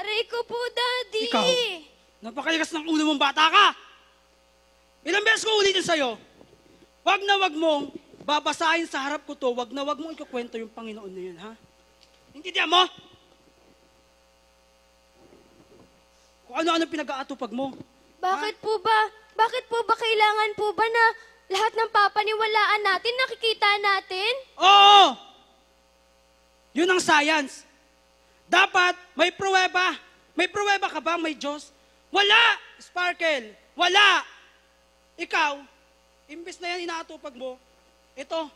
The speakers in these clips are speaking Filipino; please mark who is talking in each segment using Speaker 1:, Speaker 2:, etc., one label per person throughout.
Speaker 1: Aray ko po, Daddy.
Speaker 2: Ikaw, napakalikas ng ulo mong bata ka! Ilang beses ko ulitin sa'yo, wag na wag mong babasahin sa harap ko to, wag na wag mong ikukwento yung Panginoon na yun, ha? Intindihan mo? Kung ano-ano pinag-aatupag mo.
Speaker 1: Bakit po ba? Bakit po ba kailangan po ba na lahat ng papaniwalaan natin, nakikita natin?
Speaker 2: Oo! Yun ang science. Dapat may pruweba. May pruweba ka ba? May Diyos? Wala! Sparkle! Wala! Ikaw, imbes na yan inaatupag mo, ito,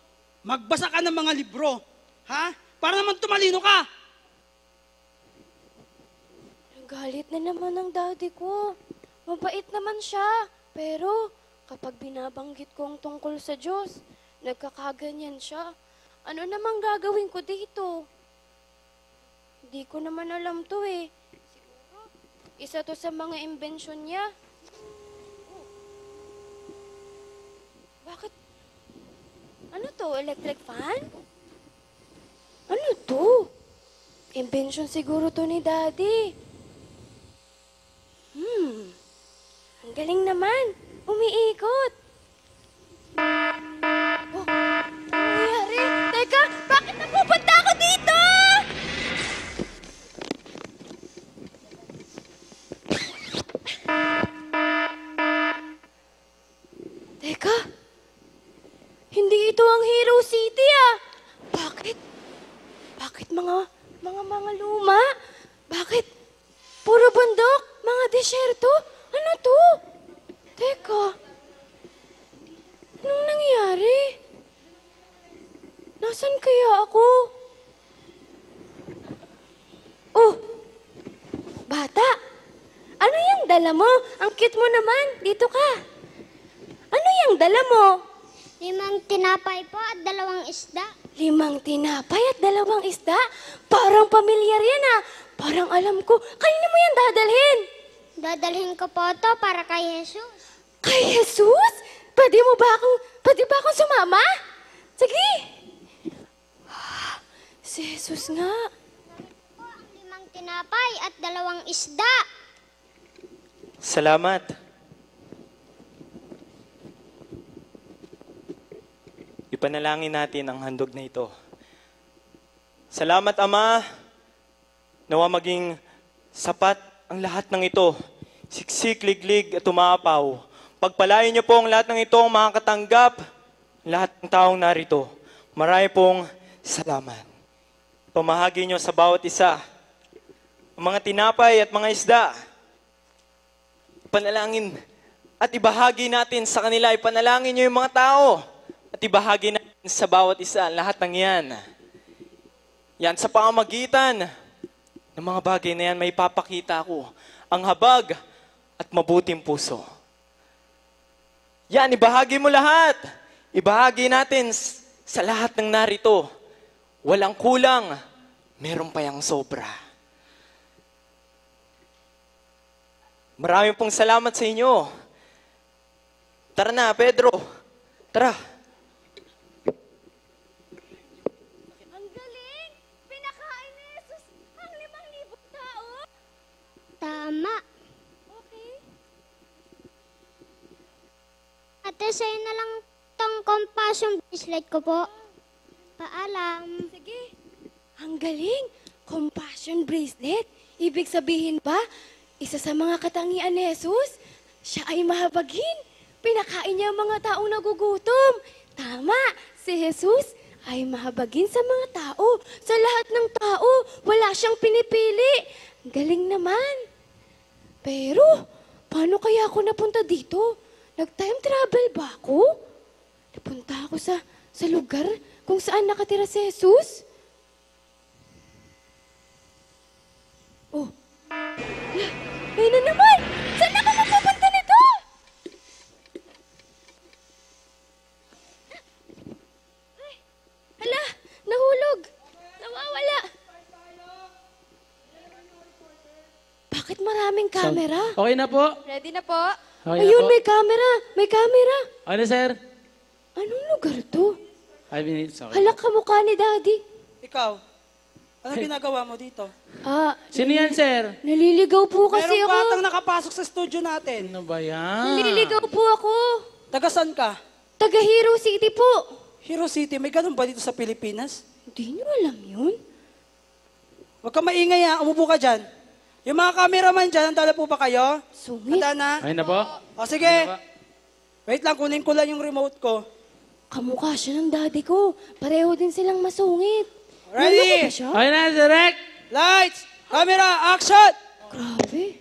Speaker 2: magbasa ka ng mga libro. Ha? Para naman tumalino ka.
Speaker 1: Galit na naman ang daddy ko. Mabait naman siya. Pero kapag binabanggit ko ang tungkol sa Diyos, nagkakaganyan siya. Ano namang gagawin ko dito? Hindi ko naman alam to eh. Siguro, isa to sa mga imbensyon niya. Bakit? Ano to? Electric fan? Ano to? Imbensyon siguro to ni Daddy. Ang galing naman. Umiikot. Oh, ano nangyari? Teka, bakit napupunta ako dito? Teka, hindi ito ang Hero City ah. Bakit? Bakit mga luma? Bakit? Puro bundok? Mga desyerto? Ano to? Teka. Anong nangyari? Nasaan kaya ako? Oh! Bata! Ano yung dala mo? Ang cute mo naman. Dito ka. Ano yung dala mo?
Speaker 3: 5 tinapay po at 2 isda.
Speaker 1: 5 tinapay at 2 isda? Parang pamilyar yan ah. Parang alam ko. Kanina mo yan dadalhin?
Speaker 3: Dadalhin ko po ito para kay Jesus.
Speaker 1: Kay Jesus? Pwede ba akong sumama? Sige. Si Jesus nga.
Speaker 3: Po ang 5 tinapay at 2 isda.
Speaker 4: Salamat. Ipanalangin natin ang handog na ito. Salamat, Ama. Nawa maging sapat ang lahat ng ito. Siksik, liglig at tumapaw. Pagpalain niyo po ang lahat ng ito, ang makakatanggap, lahat ng taong narito. Marami pong salamat. Pamahagi niyo sa bawat isa. Ang mga tinapay at mga isda. Panalangin at ibahagi natin sa kanila. Ipanalangin niyo yung mga tao. At ibahagi natin sa bawat isa lahat ng yan. Yan sa pamamagitan ng mga bagay na yan, may papakita ko ang habag at mabuting puso. Yan, ibahagi mo lahat. Ibahagi natin sa lahat ng narito. Walang kulang, meron pa yang sobra. Maraming pong salamat sa inyo. Tara na, Pedro. Tara.
Speaker 1: Ang galing! Pinakain ni Jesus ang 5,000 tao.
Speaker 3: Tama.
Speaker 1: Okay.
Speaker 3: Ate, sa'yo na lang tong compassion bracelet ko po. Paalam.
Speaker 1: Sige. Ang galing! Compassion bracelet. Ibig sabihin ba, isa sa mga katangian ni Jesus, siya ay mahabagin. Pinakain niya ang mga taong nagugutom. Tama, si Jesus ay mahabagin sa mga tao. Sa lahat ng tao, wala siyang pinipili. Galing naman. Pero, paano kaya ako napunta dito? Nag-time travel ba ako? Napunta ako sa lugar kung saan nakatira si Jesus? Oh. Ayun na naman! Saan ako mapupunta nito? Ay, hala! Nahulog! Nawawala! Bakit maraming camera?
Speaker 5: Okay na po.
Speaker 1: Ready na po?
Speaker 5: Okay
Speaker 1: Ayun,
Speaker 5: na po.
Speaker 1: may camera! May camera!
Speaker 5: Ano, sir?
Speaker 1: Anong lugar to?
Speaker 5: 5 minutes. Okay.
Speaker 1: Hala, kamukha ni Daddy.
Speaker 2: Ikaw, Ano ginagawa mo dito?
Speaker 5: Sino yan, sir?
Speaker 1: Naliligaw po kasi
Speaker 2: Merong
Speaker 1: ako.
Speaker 2: batang nakapasok sa studio natin.
Speaker 5: Ano ba yan?
Speaker 1: Naliligaw po ako.
Speaker 2: Taga saan ka?
Speaker 1: Taga Hero City po.
Speaker 2: Hero City, may ganun ba dito sa Pilipinas?
Speaker 1: Hindi niyo alam yun?
Speaker 2: Huwag ka maingay ha, umupo ka dyan. Yung mga cameraman dyan, handa po ba kayo?
Speaker 1: Sungit.
Speaker 2: Handa na?
Speaker 5: Ay na po.
Speaker 2: O sige. Wait lang, kunin ko lang yung remote ko.
Speaker 1: Kamukha siya ng daddy ko. Pareho din silang masungit.
Speaker 2: Ready?
Speaker 1: Lolo ko ba siya?
Speaker 5: Ay na, direct.
Speaker 2: Lights, camera, action!
Speaker 1: Grabe.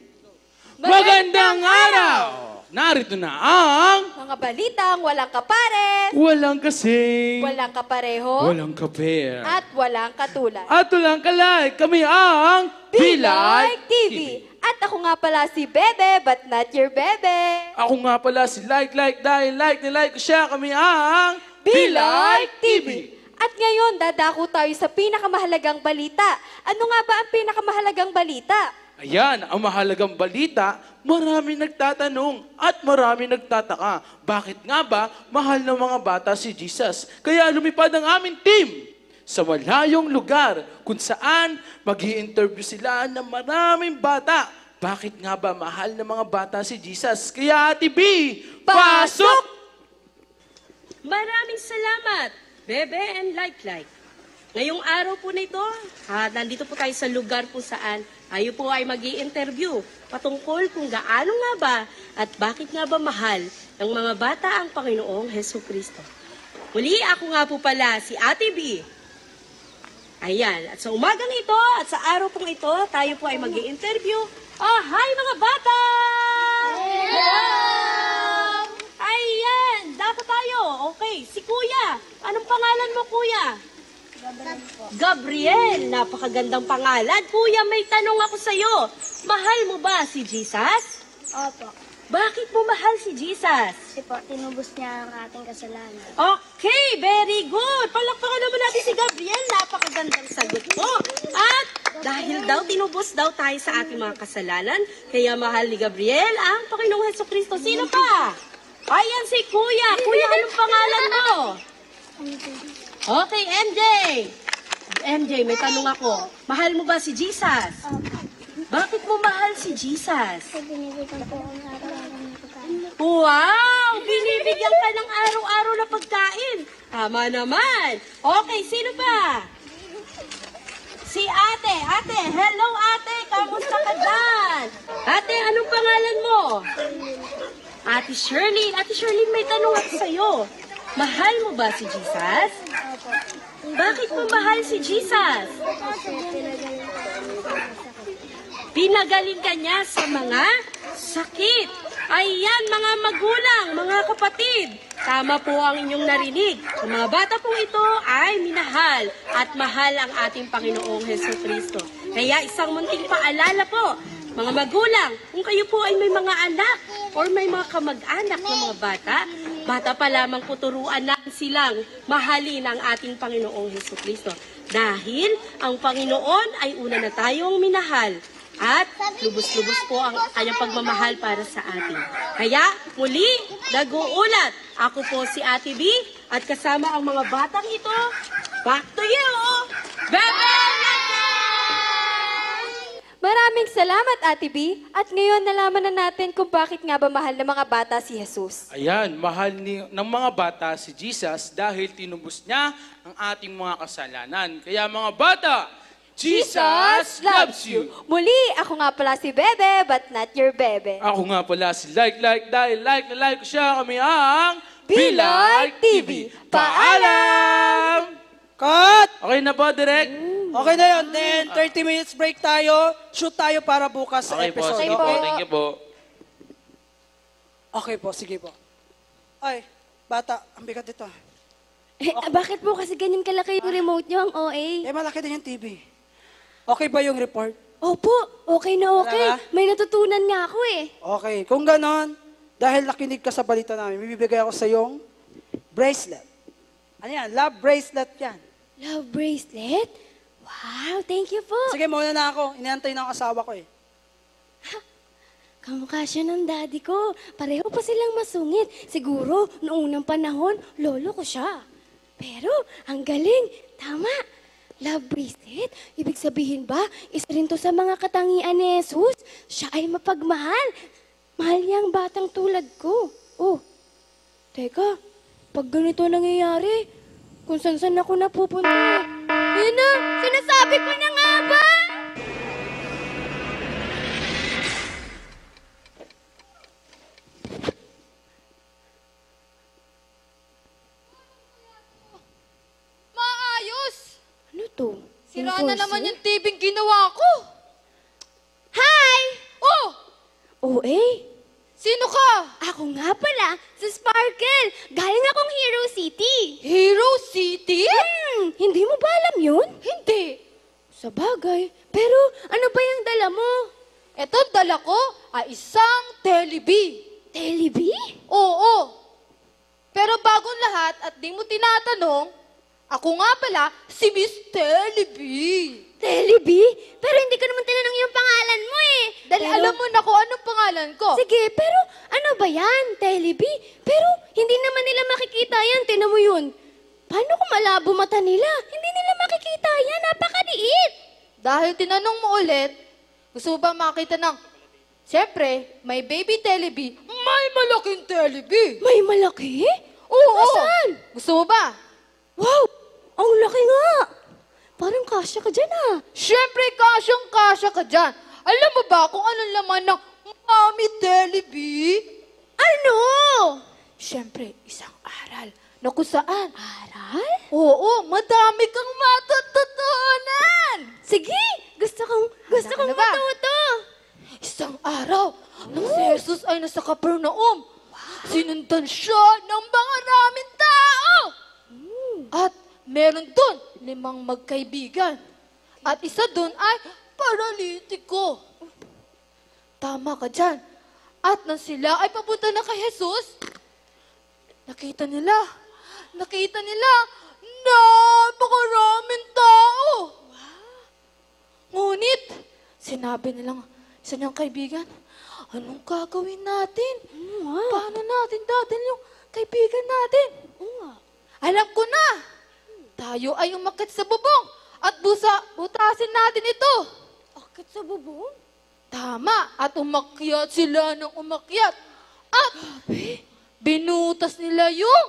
Speaker 5: Magandang araw! Narito na ang
Speaker 6: Mga balitang walang kapares,
Speaker 5: walang kasing,
Speaker 6: walang kapareho,
Speaker 5: walang kapair.
Speaker 6: at walang katulad.
Speaker 5: At walang kalay, kami ang
Speaker 6: Pilay TV. At ako nga pala si Bebe, but not your Bebe.
Speaker 5: Ako nga pala si dahil like ko siya, kami ang
Speaker 6: Pilay TV. At ngayon, dadako tayo sa pinakamahalagang balita. Ano nga ba ang pinakamahalagang balita?
Speaker 5: Ayan, ang mahalagang balita, marami nagtatanong at marami nagtataka. Bakit nga ba mahal ng mga bata si Jesus? Kaya lumipad ang aming team sa malayong lugar kung saan mag-i-interview sila ng maraming bata. Bakit nga ba mahal ng mga bata si Jesus? Kaya Ate B, pasok!
Speaker 7: Maraming salamat, Bebe and Like. Ngayong araw po na ito, nandito po tayo sa lugar po saan tayo po ay mag-i-interview patungkol kung gaano nga ba at bakit nga ba mahal ng mga bata ang Panginoong Heso Kristo. Muli, ako nga po pala si Ate B. Ayan, at sa umagang ito at sa araw pong ito, tayo po ay mag-i-interview. Oh, hi mga bata! Hello! Ayan, dapat tayo. Okay, si Kuya. Anong pangalan mo, Kuya? Gabriel, napakagandang pangalan. Kuya, may tanong ako sa'yo. Mahal mo ba si Jesus?
Speaker 3: Opo.
Speaker 7: Bakit mo mahal si Jesus?
Speaker 3: Kasi po, tinubos niya ang ating kasalanan.
Speaker 7: Okay, very good. Palakpakan naman natin si Gabriel. Napakagandang sagot mo. At dahil daw tinubos daw tayo sa ating mga kasalanan, kaya mahal ni Gabriel ang Panginoong Hesukristo. Sino pa? Ayan si Kuya. Kuya, anong pangalan mo? Okay, MJ. MJ, may tanong ako. Mahal mo ba si Jesus? Bakit mo mahal si Jesus?
Speaker 3: Kasi binibigyan po ang araw-araw ng pagkain.
Speaker 7: Wow! Binibigyan ka ng araw-araw na pagkain. Tama naman. Okay, sino pa? Si ate. Ate, hello ate. Kamusta ka dyan? Ate, anong pangalan mo? Ate Shirley. Ate Shirley, may tanong ako sa'yo. Mahal mo ba si Jesus?
Speaker 3: Opo.
Speaker 7: Bakit mo mahal si Jesus?
Speaker 3: Kasi pinagaling ko ang sakit.
Speaker 7: Pinagaling ka niya sa mga sakit. Ayan, mga magulang, mga kapatid. Tama po ang inyong narinig. Ang mga bata po ito ay minahal at mahal ang ating Panginoong Hesukristo. Kaya isang munting paalala po, mga magulang, kung kayo po ay may mga anak or may mga kamag-anak ng mga bata, bata pa lamang po turuan natin silang mahalin ang ating Panginoong Hesukristo. Dahil ang Panginoon ay una na tayong minahal at lubos-lubos po ang kanyang pagmamahal para sa atin. Kaya muli, nag-uulat. Ako po si Ate B at kasama ang mga batang ito. Back to you, Bebe!
Speaker 6: Maraming salamat, Ate B. At ngayon, nalaman na natin kung bakit nga ba mahal ng mga bata si Jesus.
Speaker 5: Ayan, mahal ng mga bata si Jesus dahil tinubos niya ang ating mga kasalanan. Kaya mga bata, Jesus loves you.
Speaker 6: Muli, ako nga pala si Bebe, but not your Bebe.
Speaker 5: Ako nga pala si dahil like ko siya, kami ang
Speaker 6: Pilay TV.
Speaker 5: Paalam!
Speaker 2: Cut!
Speaker 5: Okay na po, direct?
Speaker 2: Okay na yun. Then, 30 minutes break tayo. Shoot tayo para bukas sa
Speaker 5: Okay po,
Speaker 2: episode.
Speaker 5: sige po. Thank you po.
Speaker 2: Okay po, sige po. Ay, bata, ang bigat ito.
Speaker 1: Bakit po kasi ganyan kalaki yung remote niyo, ang OA?
Speaker 2: Eh, malaki din yung TV. Okay ba yung report?
Speaker 1: Opo, okay na okay.
Speaker 2: Talaga?
Speaker 1: May natutunan nga ako eh.
Speaker 2: Okay. Kung ganon, dahil nakinig ka sa balita namin, bibigay ako sa yung bracelet. Ano yan? Love bracelet yan.
Speaker 1: Love bracelet? Wow, thank you po.
Speaker 2: Sige, muna na ako. Inaantay na ang asawa ko eh.
Speaker 1: Kamukha siya ng daddy ko. Pareho pa silang masungit. Siguro, noong unang panahon, lolo ko siya. Pero, ang galing. Tama. love bracelet? Ibig sabihin ba, isa rin to sa mga katangian ni Jesus? Siya ay mapagmahal. Mahal niya ang batang tulad ko. Oh, teka, pag ganito nangyayari, kung saan ako napupunta. Yun na, sinasabi ko na nga ba?
Speaker 8: Maayos!
Speaker 1: Ano to?
Speaker 8: Sira na
Speaker 1: Enforcer?
Speaker 8: naman yung TV ginawa ko.
Speaker 1: Hi!
Speaker 8: Oh!
Speaker 1: Oh, eh.
Speaker 8: Sino ka?
Speaker 1: Ako nga pala, si Sparkle. Galing akong Hero City.
Speaker 8: Hero City?
Speaker 1: Hindi mo ba alam yun?
Speaker 8: Hindi.
Speaker 1: Sa bagay. Pero ano ba yung dala mo?
Speaker 8: Ito dala ko ay isang Telebi.
Speaker 1: Telebi?
Speaker 8: Oo. Pero bagong lahat at di mo tinatanong, ako nga pala si Miss Telebi.
Speaker 1: Telebi? Pero hindi ko naman tinanong yung pangalan mo eh.
Speaker 8: Dahil
Speaker 1: Pero-
Speaker 8: alam mo na kung anong pangalan ko.
Speaker 1: Sige, pero ano ba yan? Telebi? Pero hindi naman nila makikita yan. Tinan mo yun. Paano kung malabo mata nila? Hindi nila makikita yan. Napakaliit.
Speaker 8: Dahil tinanong mo ulit, gusto mo ba makita ng... Siyempre, may baby Telebi, may malaking Telebi.
Speaker 1: May malaki?
Speaker 8: Oo.
Speaker 1: Nasaan?
Speaker 8: Gusto mo ba?
Speaker 1: Wow! Ang laki nga! Parang kasya ka dyan ah.
Speaker 8: Siyempre, kasyang-kasya ka dyan. Alam mo ba kung anong laman ng Mommy Telebi?
Speaker 1: Ano?
Speaker 8: Siyempre, isang aral na kung saan.
Speaker 1: Aral?
Speaker 8: Oo, madami kang matututunan.
Speaker 1: Sige! Gusto
Speaker 8: Handa ka
Speaker 1: kong
Speaker 8: na ba?
Speaker 1: matuto.
Speaker 8: Isang araw, nang si Jesus ay nasa Capernaum, sinundan siya ng maraming tao. At meron dun 5 magkaibigan. At isa dun ay paralitiko. Tama ka dyan. At nang sila ay papunta na kay Jesus, nakita nila napakaraming tao. Ngunit, sinabi nilang isa niyang kaibigan, anong gagawin natin? Paano natin dadalhin yung kaibigan natin? Alam ko na! Tayo ay umakyat sa bubong at butasin natin ito.
Speaker 1: Akit sa bubong?
Speaker 8: Tama, at umakyat sila ng umakyat. At binutas nila yung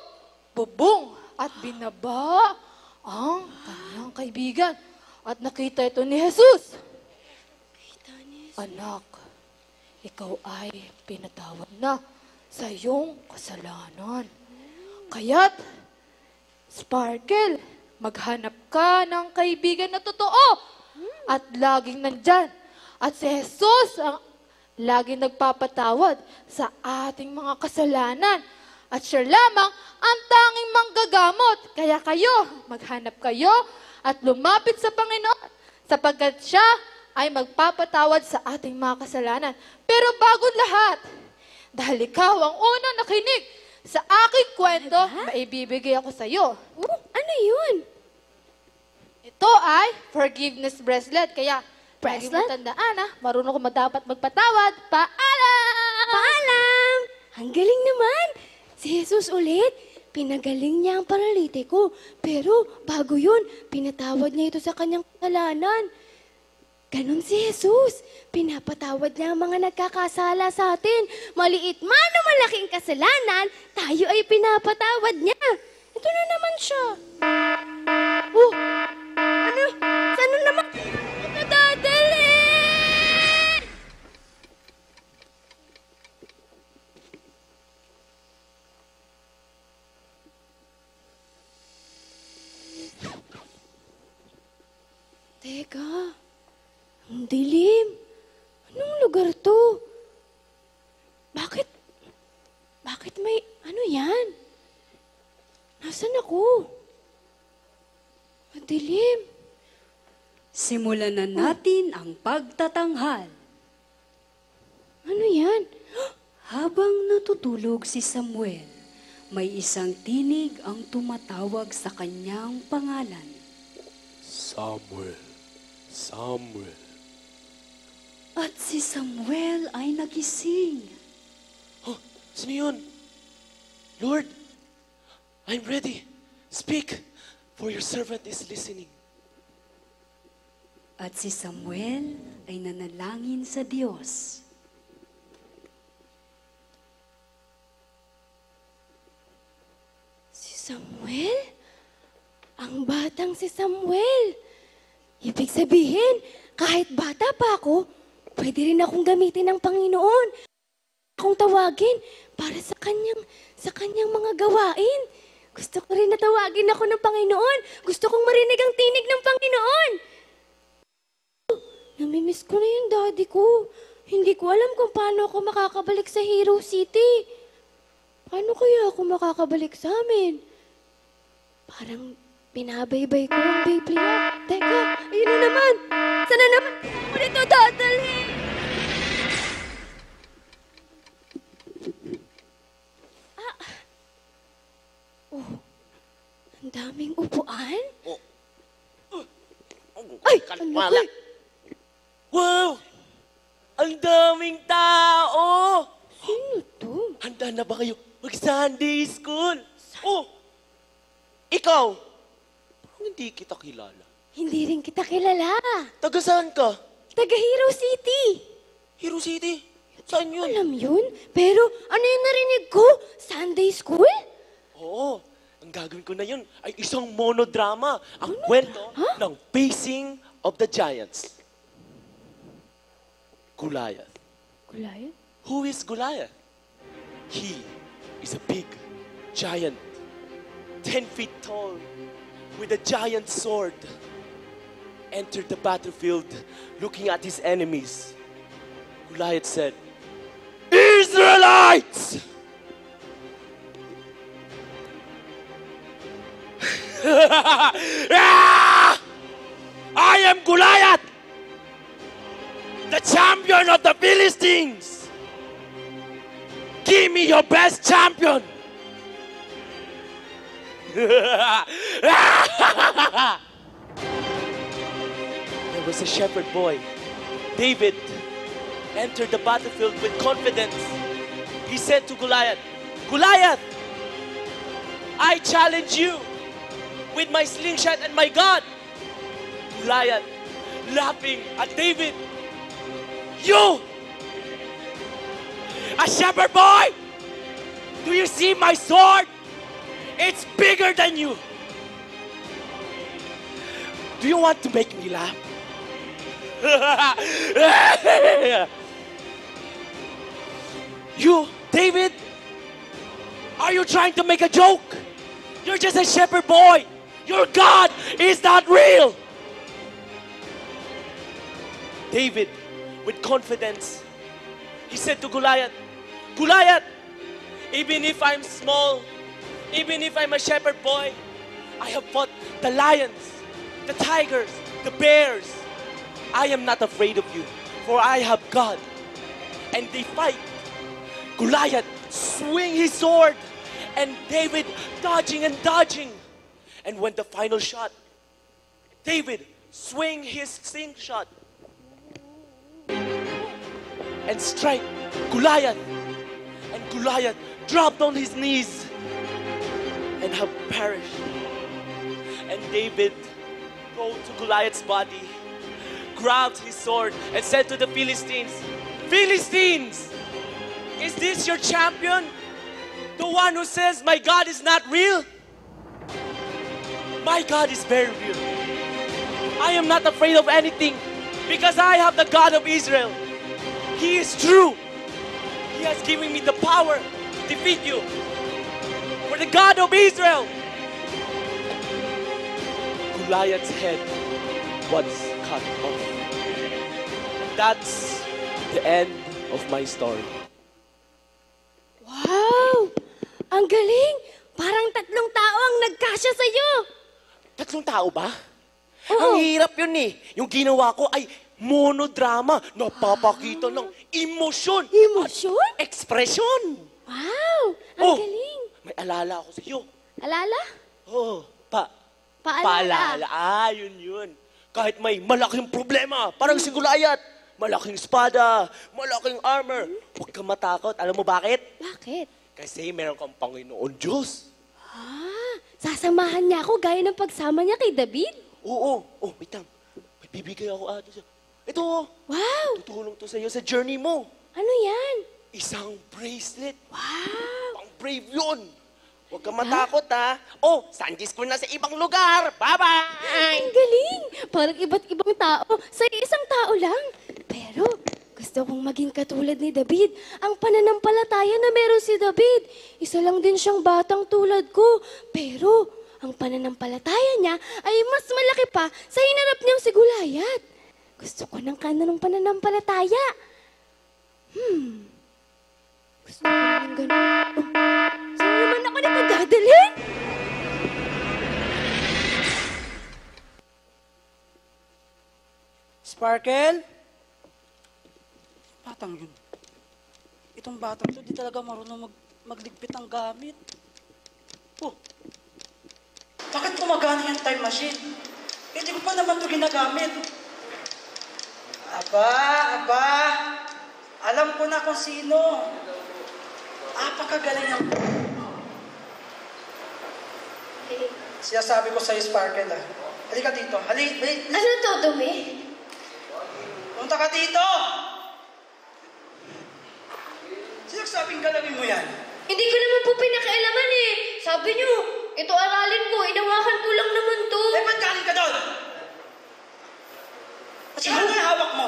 Speaker 8: bubong at binaba ang kanyang kaibigan. At nakita ito ni Jesus. Anak, ikaw ay pinatawad na sa iyong kasalanan. Kaya't, Sparkle, maghanap ka ng kaibigan na totoo at laging nandyan. At si Jesus ang laging nagpapatawad sa ating mga kasalanan. At siya lamang ang tanging manggagamot. Kaya kayo, maghanap kayo at lumapit sa Panginoon sapagkat siya ay magpapatawad sa ating mga kasalanan. Pero bago lahat, dahil ikaw ang unang nakinig sa aking kwento, maibibigay ako sa iyo.
Speaker 1: Ano yun?
Speaker 8: Ito ay forgiveness bracelet. Kaya, lagi mo
Speaker 1: Bracelet?
Speaker 8: tandaan marunong ko dapat magpatawad. Paalam!
Speaker 1: Paalam! Ang galing naman! Si Jesus ulit, pinagaling niya ang paralitiko. Pero bago yun, pinatawad niya ito sa kanyang kasalanan. Ganon si Jesus. Pinapatawad niya ang mga nagkakasala sa atin. Maliit man o malaking kasalanan, tayo ay pinapatawad niya. Ito na naman siya. Oh! Ano? Saan naman? Ito dadalhin! Teka. Ang dilim. Anong lugar to? Bakit may, ano yan? Nasaan ako? Ang dilim.
Speaker 9: Simulan na natin ang pagtatanghal.
Speaker 1: Ano yan?
Speaker 9: Habang natutulog si Samuel, may isang tinig ang tumatawag sa kanyang pangalan.
Speaker 4: Samuel, Samuel.
Speaker 9: At si Samuel ay nagising.
Speaker 10: Oh, sino yun? Lord, I'm ready. Speak, for your servant is listening.
Speaker 9: At si Samuel ay nanalangin sa Diyos.
Speaker 1: Si Samuel? Ang batang si Samuel. Ibig sabihin, kahit bata pa ako, pwede rin akong gamitin ng Panginoon. Akong tawagin para sa kanyang mga gawain. Gusto ko rin na tawagin ako ng Panginoon. Gusto kong marinig ang tinig ng Panginoon. Namimiss ko na yung daddy ko. Hindi ko alam kung paano ako makakabalik sa Hero City. Paano kaya ako makakabalik sa amin? Parang binabaybay ko ang Biblia. Teka, ayun na naman. Sana naman ako nito dadalhin? Oh, ang daming upuan. Ay, ano ba?
Speaker 10: Wow! Ang daming tao!
Speaker 1: Sino to?
Speaker 10: Handa na ba kayo mag-Sunday school? Oh! Ikaw! Parang hindi kita kilala.
Speaker 1: Hindi rin kita kilala.
Speaker 10: Taga saan ka?
Speaker 1: Taga Hero City.
Speaker 10: Hero City? Saan yun?
Speaker 1: Alam yun? Pero ano yung narinig ko? Sunday school?
Speaker 10: Oo. Ang gagawin ko na yun ay isang monodrama. Ang kwento ng Pacing of the Giants. Goliath.
Speaker 1: Goliath?
Speaker 10: Who is Goliath? He is a big giant, 10 feet tall, with a giant sword. Entered the battlefield looking at his enemies. Goliath said, Israelites! I am Goliath, the champion of the Philistines. Give me your best champion. There was a shepherd boy, David, entered the battlefield with confidence. He said to Goliath, Goliath, I challenge you with my slingshot and my God. Goliath, laughing at David, you, a shepherd boy, do you see my sword? It's bigger than you. Do you want to make me laugh? You, David, are you trying to make a joke? You're just a shepherd boy. Your God is not real. David, with confidence, he said to Goliath, Goliath, even if I'm small, even if I'm a shepherd boy, I have fought the lions, the tigers, the bears. I am not afraid of you, for I have God. And they fight. Goliath swing his sword, and David dodging and dodging. And when the final shot, David swing his slingshot and strike Goliath. And Goliath dropped on his knees and have perished. And David go to Goliath's body, grabbed his sword and said to the Philistines, Philistines, is this your champion? The one who says, my God is not real? My God is very real. I am not afraid of anything because I have the God of Israel. He is true. He has given me the power to defeat you. For the God of Israel. Goliath's head was cut off. That's the end of my story.
Speaker 1: Wow! Ang galing! Parang 3 tao ang nagkasya sa'yo.
Speaker 10: 3 tao ba?
Speaker 1: Oo.
Speaker 10: Ang hirap yun eh. Yung ginawa ko ay monodrama. Napapakita ng emosyon.
Speaker 1: Emosyon?
Speaker 10: Ekspresyon.
Speaker 1: Wow! Ang
Speaker 10: Oh.
Speaker 1: galing!
Speaker 10: May alala ako sa iyo.
Speaker 1: Alala?
Speaker 10: Oh,
Speaker 1: Paalala.
Speaker 10: paalala. Yun. Kahit may malaking problema, parang si Goliath. Malaking espada, malaking armor. Huwag kang matakot. Alam mo bakit?
Speaker 1: Bakit?
Speaker 10: Kasi meron kang Panginoon Diyos.
Speaker 1: Sasamahan niya ako gaya ng pagsama niya kay David?
Speaker 10: Oo. Oh, wait lang. May bibigay ako ate sa... Ito,
Speaker 1: Wow!
Speaker 10: tutulong to sa'yo sa journey mo.
Speaker 1: Ano yan?
Speaker 10: Isang bracelet.
Speaker 1: Wow!
Speaker 10: Pang brave yun. Huwag kang matakot, ha? Oh, Sanjis ko na sa ibang lugar. Bye-bye!
Speaker 1: Ang galing! Parang iba't ibang tao sa isang tao lang. Pero gusto kong maging katulad ni David. Ang pananampalataya na meron si David. Isa lang din siyang batang tulad ko. Pero ang pananampalataya niya ay mas malaki pa sa hinarap niyang si Goliath. Gusto ko ng ng pananampalataya. Gusto ko ng ganun. Saan naman ako napadadalhin?
Speaker 2: Sparkle? Batang yun. Itong batang to, di talaga marunong magligpit ng gamit. Oh, bakit gumagana yung time machine? Eh, di ko pa naman ito ginagamit. Aba, alam ko na kung sino. Apakagaling ang... Siya ko sa'yo, Sparkle, ah. Halika dito. Halika.
Speaker 1: Ano to, dumi?
Speaker 2: Punta ka dito! Sino sabing galawin mo yan?
Speaker 1: Hindi ko naman po pinakialaman eh. Sabi niyo, ito aralin ko, inawakan ko lang naman to.
Speaker 2: Eh, ba't galing ka doon? At saan na hawak mo?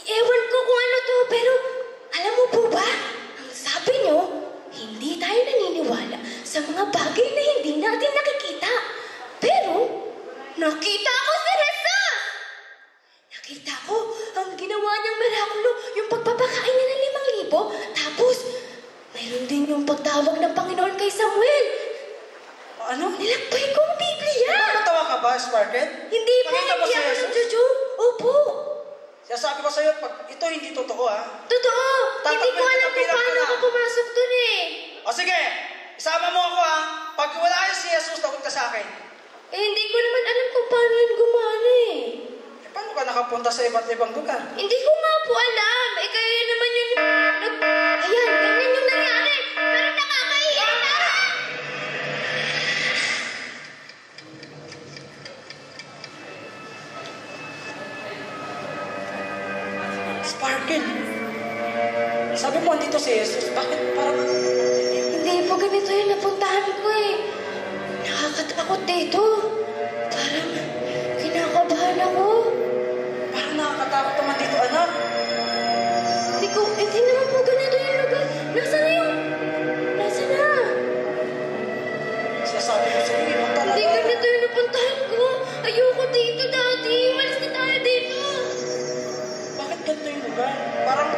Speaker 1: Ewan ko kung ano to, pero alam mo po ba? Ang sabi niyo, hindi tayo naniniwala sa mga bagay na hindi natin nakikita. Pero, nakita ko si Jesus! Nakita ko ang ginawa niyang mirakulo, yung pagpapakain niya ng 5,000. Tapos, mayroon din yung pagtawag ng Panginoon kay Samuel.
Speaker 2: Ano?
Speaker 1: Nilakbay ko ang Biblia.
Speaker 2: Matawa ka ba, Sparkle?
Speaker 1: Hindi po,
Speaker 2: Nakita mo
Speaker 1: hindi
Speaker 2: si
Speaker 1: ako
Speaker 2: Jesus?
Speaker 1: nagjojo. Opo.
Speaker 2: Sabi ko sa'yo, pag ito hindi totoo, ha?
Speaker 1: Totoo. Hindi ko alam kung
Speaker 2: Tatakbo
Speaker 1: paano
Speaker 2: na.
Speaker 1: ako pumasok dun eh.
Speaker 2: O sige, isama mo ako, ha? Pag wala kayo si Jesus, tawag ka sa akin.
Speaker 1: Eh, hindi ko naman alam kung paano yun gumana eh.
Speaker 2: Eh, paano ka nakapunta sa iba't ibang lugar?
Speaker 1: Hindi ko nga po alam. Eh, kaya naman yun Ayan, ganyan yung nangyari. Pero nakakahiya na.
Speaker 2: Sparkle, sabi mo andito si Jesus, bakit parang...
Speaker 1: Hindi po ganito yung napuntahan ko eh. Nakakatakot dito. Parang kinakabahan ako.
Speaker 2: Parang nakakatakot naman dito, anak.
Speaker 1: Hindi naman po ganito yung lugar. Nasaan na?
Speaker 2: Sabi ko sa iyo, talaga.
Speaker 1: Hindi ganito yung napuntahan ko. Ayoko dito, Daddy. Malis na tayo dito.
Speaker 2: Bakit ganito yung lugar? Parang...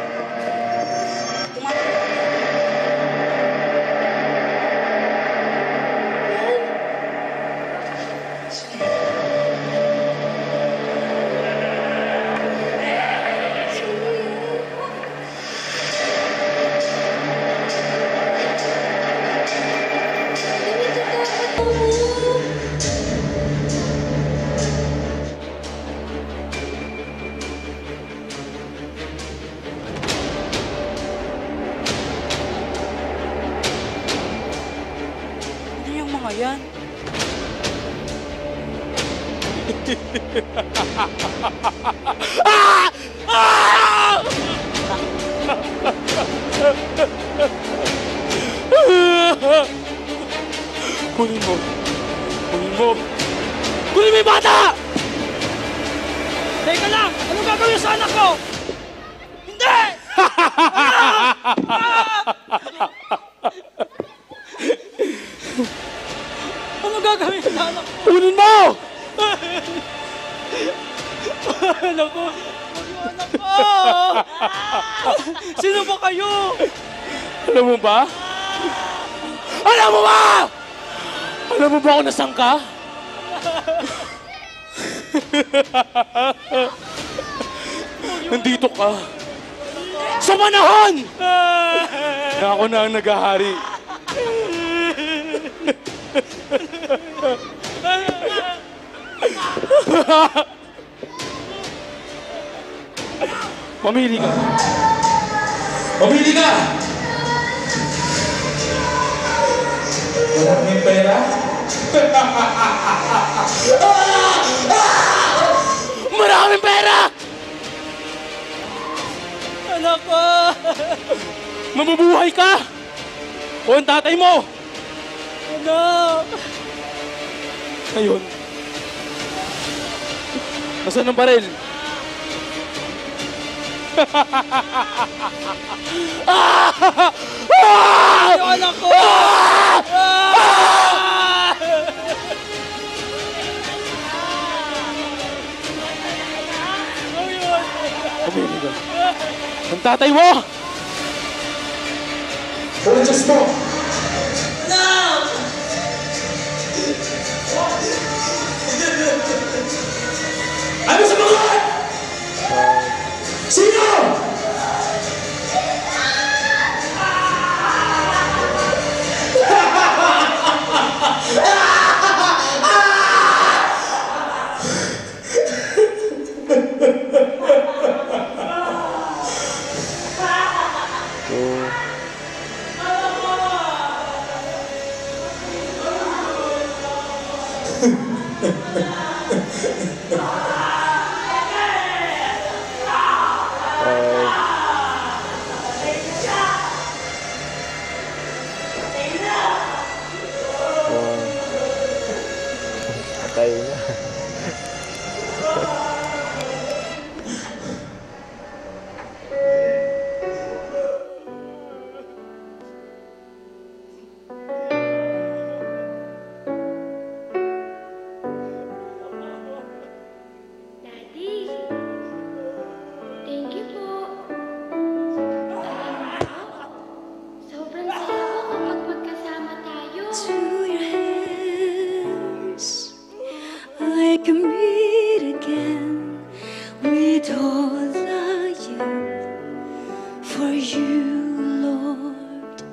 Speaker 2: tumatawag. Sino? Ano yung mga yan?
Speaker 4: Kunin mo. Kunin mo yung bata!
Speaker 2: Teka lang! Anong gagawin sa anak ko? Hindi! Ano gagawin sa anak ko?
Speaker 4: Kunin mo!
Speaker 2: Anak ko! Anak ko! Sino ba kayo?
Speaker 4: Alam mo ba? Alam mo ba kung nasaan ka? Nandito ka. Sa panahon! Na ako na ang naghahari. Mamili ka.
Speaker 5: Wala kang pera?
Speaker 4: Marami
Speaker 2: ako!
Speaker 5: Mabubuhay ka! O ang tatay mo!
Speaker 2: Anak!
Speaker 5: Ngayon, nasaan ang baril?
Speaker 2: Yung anak ko!
Speaker 5: Kumili ka. Ang tatay mo!
Speaker 11: Ano sa mga? Sino?
Speaker 4: Tayo na.
Speaker 1: Daddy, thank you po. Sobrang saya ko kapag magkasama tayo.
Speaker 9: To your hands, I can meet again with all I am for you, Lord,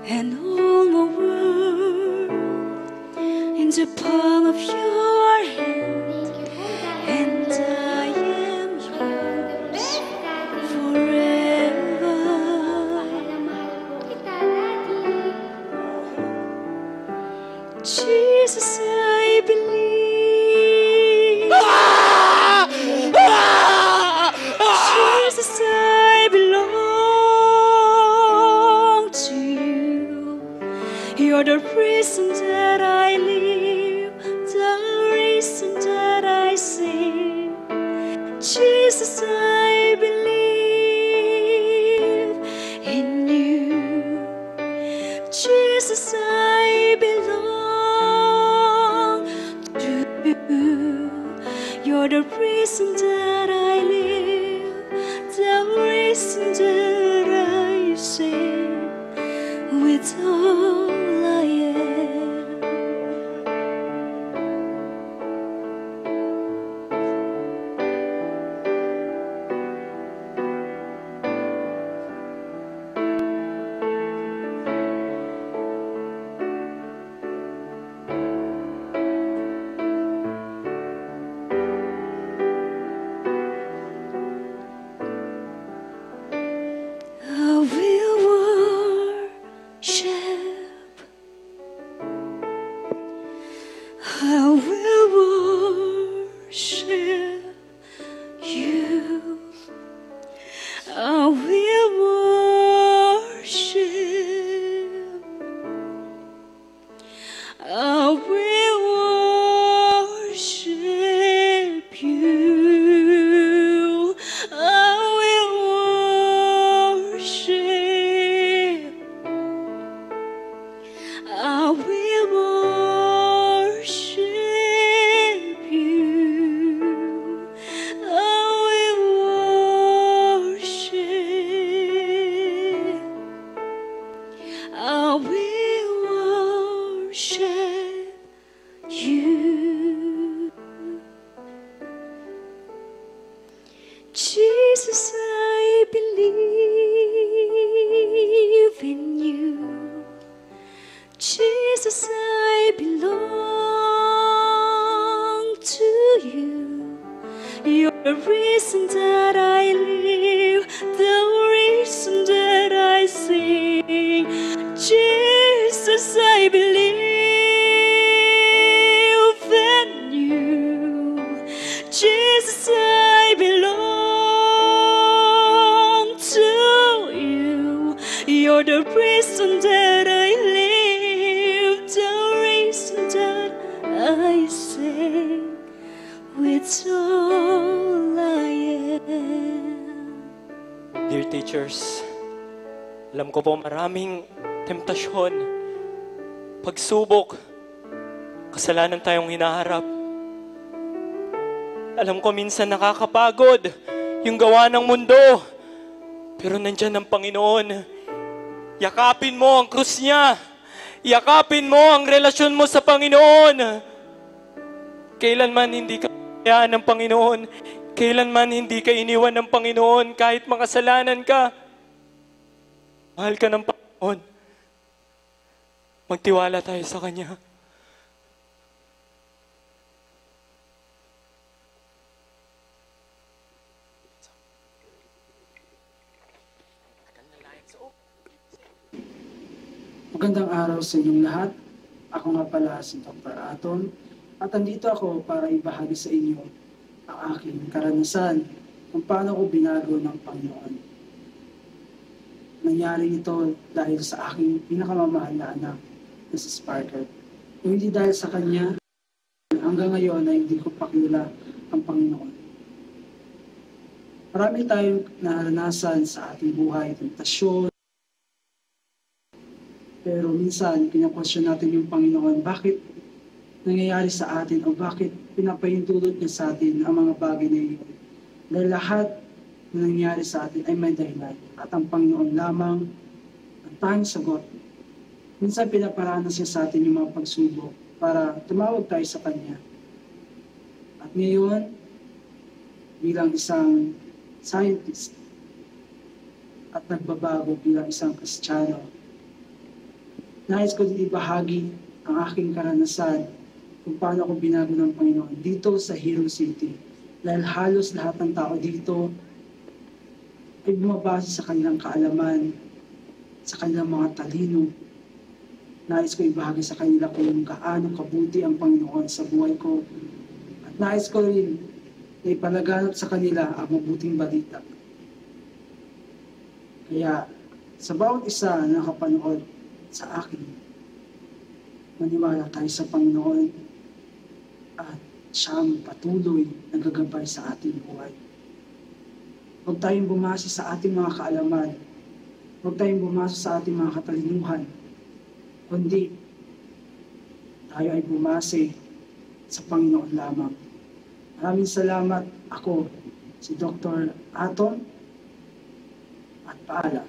Speaker 9: and all my world in the palm of your hand, and I am yours forever. Jesus, I believe. Jesus, I belong to you. You're the reason that I live, the reason that I sing. Jesus, I believe in you. Jesus, I belong to you. You're the reason that I live, the reason that I sing with all I am. I will worship. I will worship you. I will worship. I will worship you. I will worship. I will worship you. I will worship. I will worship you. Jesus, I believe in you. Jesus, I belong to you. You're the reason that I live, the reason that I sing. Jesus, I believe in you. Jesus, I belong with all I am.
Speaker 4: Dear teachers, alam ko po maraming temptasyon, pagsubok, kasalanan tayong hinaharap. Alam ko minsan nakakapagod yung gawa ng mundo, pero nandyan ang Panginoon. Yakapin mo ang krus niya. Yakapin mo ang relasyon mo sa Panginoon. Kailanman hindi ka hayaan ng Panginoon. Kailanman hindi ka iniwan ng Panginoon kahit makasalanan ka. Mahal ka ng Panginoon. Magtiwala tayo sa Kanya.
Speaker 11: Magandang araw sa inyong lahat. Ako nga pala si Dr. Aton at andito ako para ibahagi sa inyo ang aking karanasan kung paano ko binago ng Panginoon. Nangyari ito dahil sa aking pinakamamahal na anak na si Sparkle. Kung hindi dahil sa kanya, hanggang ngayon ay hindi ko pakilala ang Panginoon. Marami tayong naranasan sa ating buhay, tentasyon. Pero minsan, kinakwestiyon natin yung Panginoon, bakit nangyayari sa atin o bakit pinapahintulot niya sa atin ang mga bagay na iyon. Dahil lahat na nangyayari sa atin ay may dahilan at ang Panginoon lamang ang tanging sagot. Minsan pinaparanas siya sa atin yung mga pagsubok para tumawag tayo sa Kanya. At ngayon, bilang isang scientist at nagbabago bilang isang Kristiyano, nais ko din ibahagi ang aking karanasan kung paano ako binago ng Panginoon dito sa Hero City. Dahil halos lahat ng tao dito ay bumabase sa kanilang kaalaman, sa kanilang mga talino. Nais ko ibahagi sa kanila kung gaano kabuti ang Panginoon sa buhay ko. At nais ko rin na ipalaganap sa kanila ang mabuting balita. Kaya sa bawat isa na nakapanood sa akin, maniwala tayo sa Panginoon at siya ang patuloy na gagabay sa ating buhay. Huwag tayong bumasa sa ating mga kaalaman, huwag tayong bumasa sa ating mga katalinuhan, kundi tayo ay bumase sa Panginoon lamang. Maraming salamat. Ako, si Dr. Aton, at paalam.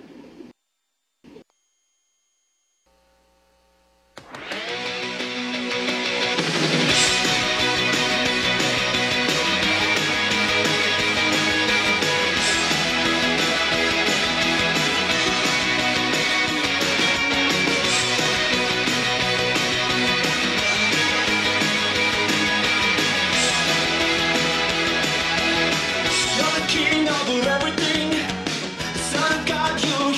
Speaker 12: You're the king over everything. Son of God, you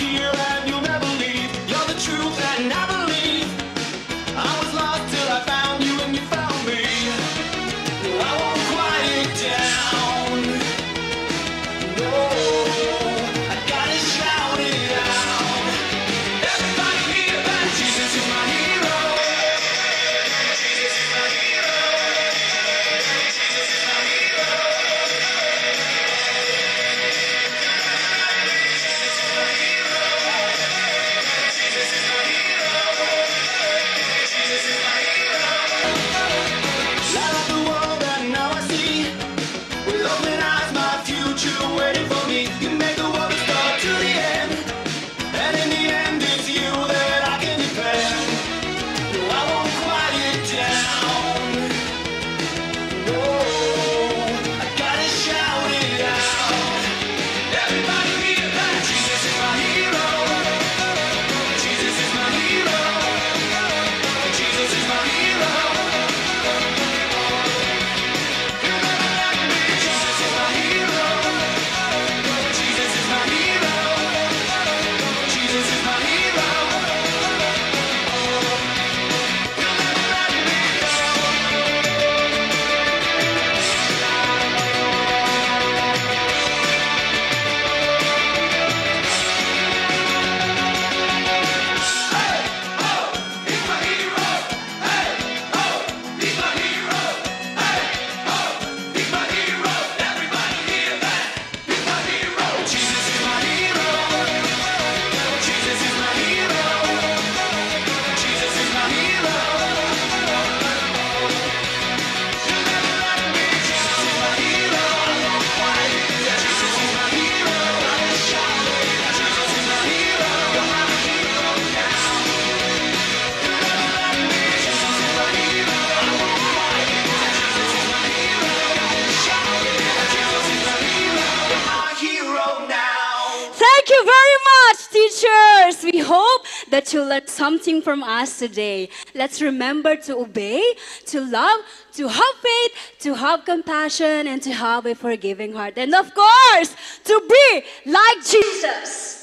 Speaker 9: Jesus, we hope that you learn something from us today. Let's remember to obey, to love, to have faith, to have compassion, and to have a forgiving heart. And of course, to be like Jesus.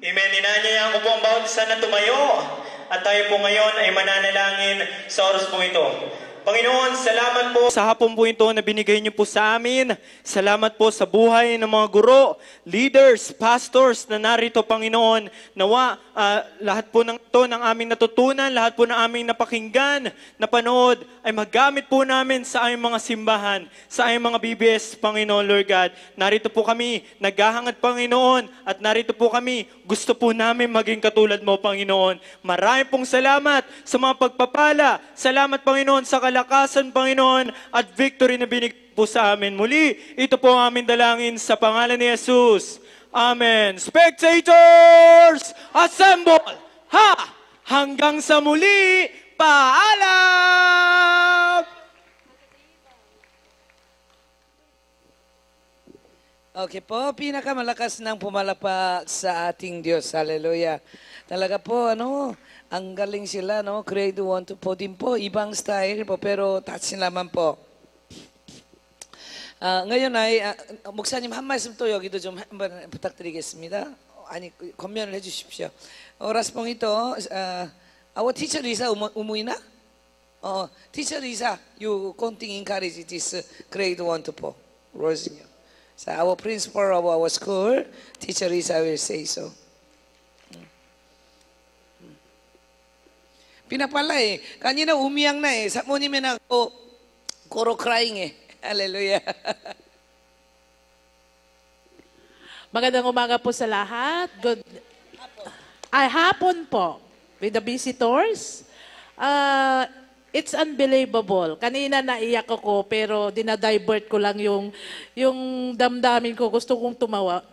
Speaker 4: Amen. Inanyayaan ko po ang bawat isa na tumayo. At tayo po ngayon ay mananalangin sa oras po ito. Panginoon, salamat po sa hapon po ito na binigay niyo po sa amin. Salamat po sa buhay ng mga guro, leaders, pastors na narito, Panginoon. Nawa, lahat po ng ito ng aming natutunan, lahat po ng aming napakinggan, napanood, ay magamit po namin sa aming mga simbahan, sa aming mga BBS, Panginoon, Lord God. Narito po kami, naghahangad, Panginoon, at narito po kami, gusto po namin maging katulad mo, Panginoon. Maraming pong salamat sa mga pagpapala. Salamat, Panginoon, sa kalakasan, Panginoon, at victory na binigay po sa amin. Muli, ito po ang aming dalangin sa pangalan ni Jesus. Amen. Spectators, assemble! Ha! Hanggang sa muli, paalam!
Speaker 12: Okay po, pinakamalakas ng pumalapak sa ating Diyos. Hallelujah. Talaga po, ang galing sila, Grade 1 to po din po. Ibang style po, pero touch naman po. ngayon ay, 목사님 한 말씀 또 여기도 좀 한번 부탁드리겠습니다. 아니, 권면을 해주십시오. 오라스 뽕이또, our teacher Lisa umuina? Teacher Lisa, you continue encourage this grade 1 to 4. Rosinyo. So our principal of our school, teacher Lisa will say so. Pinapala kanina umiyak na samo님에 na koro crying Hallelujah.
Speaker 13: Magandang umaga po sa lahat. Good. Hapon po with the visitors. It's unbelievable. Kanina naiyak ako pero dinadivert ko lang yung damdamin ko. Gusto kong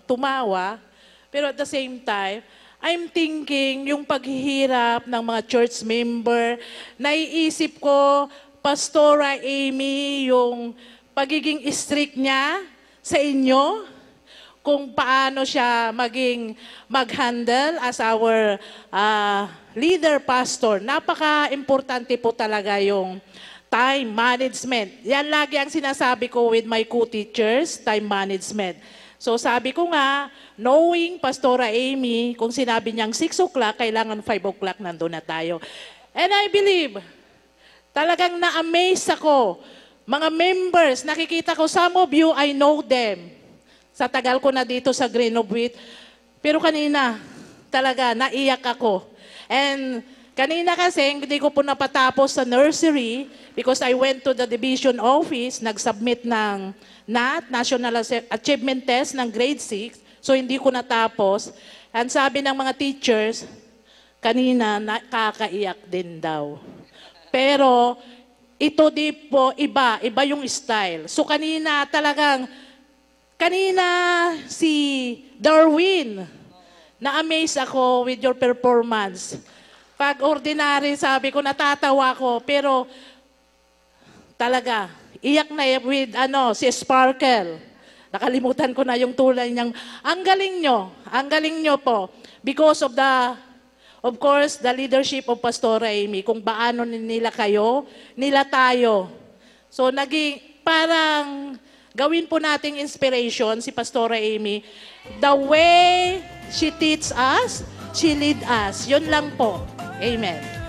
Speaker 13: tumawa. Pero at the same time, I'm thinking yung paghihirap ng mga church member, naiisip ko, Pastora Amy, yung pagiging strict niya sa inyo, kung paano siya mag-handle as our leader pastor. Napaka-importante po talaga yung time management. Yan lagi ang sinasabi ko with my co-teachers, time management. So sabi ko nga, knowing Pastora Amy, kung sinabi niyang 6 o'clock, kailangan 5 o'clock nandun na tayo. And I believe, talagang na-amaze ako. Mga members, nakikita ko, some of you, I know them. Sa tagal ko na dito sa Green of Wheat. Pero kanina, talaga, naiyak ako. And kanina kasi, hindi ko po napatapos sa nursery because I went to the division office, nag-submit ng NAT, National Achievement Test ng grade 6. So hindi ko natapos. And sabi ng mga teachers, kanina, nakakaiyak din daw. Pero ito di po, iba yung style. So kanina si Darwin, na-amaze ako with your performance. Pag ordinary, sabi ko, natatawa ko, pero talaga, iyak na with si Sparkle. Nakalimutan ko na yung tulay niyang, ang galing nyo po. Because of course, the leadership of Pastora Amy, kung paano nila kayo, nila tayo. So, parang gawin po nating inspiration si Pastora Amy. The way she teach us, she lead us. Yun lang po. Amen.